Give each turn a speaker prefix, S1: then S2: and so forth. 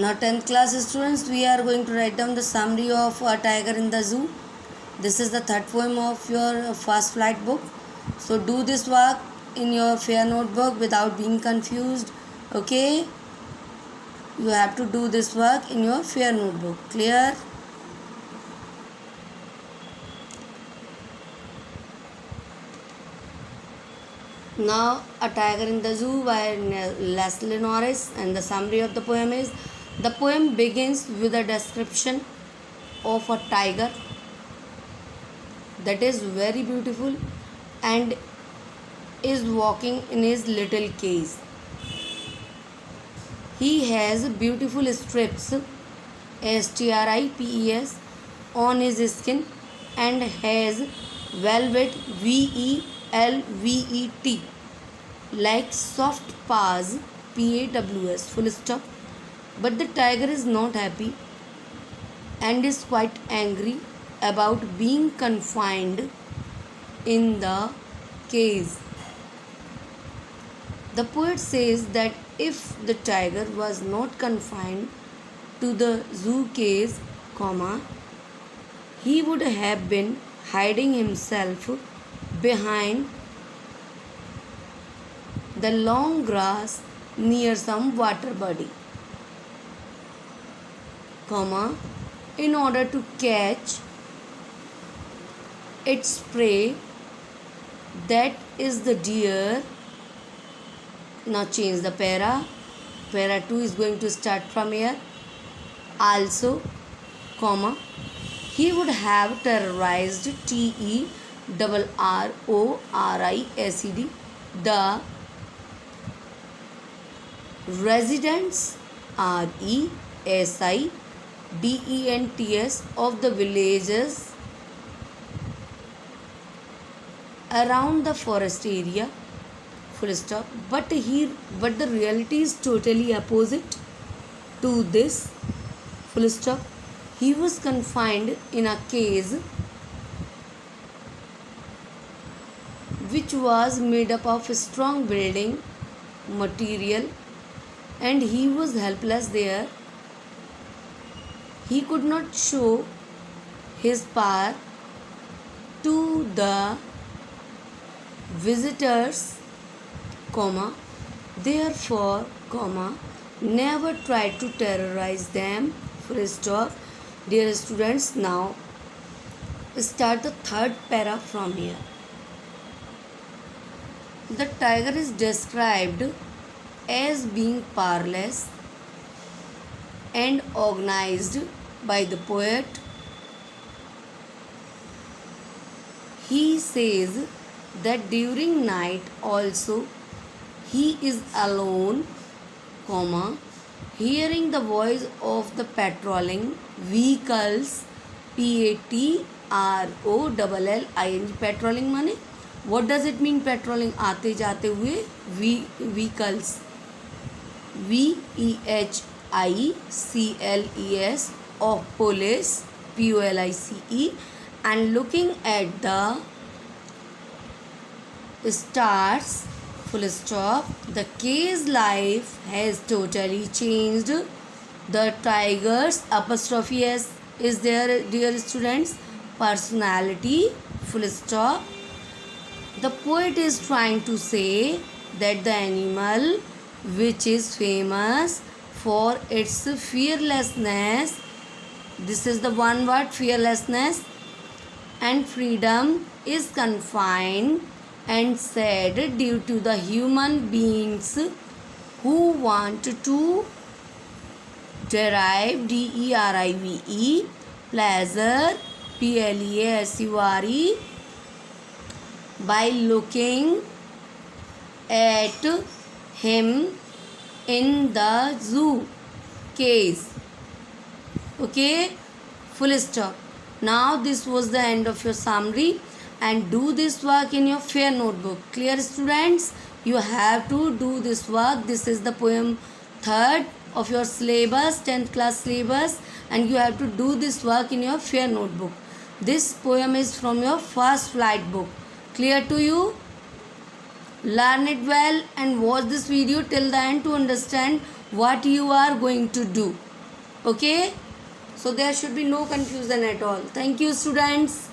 S1: Now 10th class students, we are going to write down the summary of A Tiger in the Zoo. This is the third poem of your first flight book. So do this work in your fair notebook without being confused. Okay? You have to do this work in your fair notebook. Clear? Now, A Tiger in the Zoo by Leslie Norris, and the summary of the poem is: the poem begins with a description of a tiger that is very beautiful and is walking in his little cage. He has beautiful strips, strips, on his skin and has velvet, velvet, like soft paws, paws, full stop. But the tiger is not happy and is quite angry about being confined in the cage. The poet says that if the tiger was not confined to the zoo cage, he would have been hiding himself behind the long grass near some water body, in order to catch its prey, that is the deer. Now change the para. Para 2 is going to start from here. Also, he would have terrorized, terrorised, the residents, residents, of the villages around the forest area, full stop. But the reality is totally opposite to this, full stop. He was confined in a cage which was made up of strong building material, and he was helpless there. He could not show his power to the visitors, therefore, never try to terrorize them, full stop. Dear students, now start the third para from here. The tiger is described as being powerless and organized by the poet. He says that during night also he is alone, hearing the voice of the patrolling vehicles, patrolling, patrolling माने what does it mean? Patrolling, आते जाते हुए vehicles, vehicles of police, police, and looking at the stars, full stop. The cage life has totally changed. The tiger's apostrophe S is there, dear students, personality, full stop. The poet is trying to say that the animal which is famous for its fearlessness, this is the one word, fearlessness, and freedom, is confined and sad due to the human beings who want to derive, derive, pleasure, pleasure, by looking at him in the zoo cage. Okay, full stop. Now this was the end of your summary, and do this work in your fair notebook. Clear, students? You have to do this work. This is the poem third of your syllabus, 10th class syllabus, and you have to do this work in your fair notebook. This poem is from your first flight book. Clear to you? Learn it well and watch this video till the end to understand what you are going to do. Okay, so there should be no confusion at all. Thank you, students.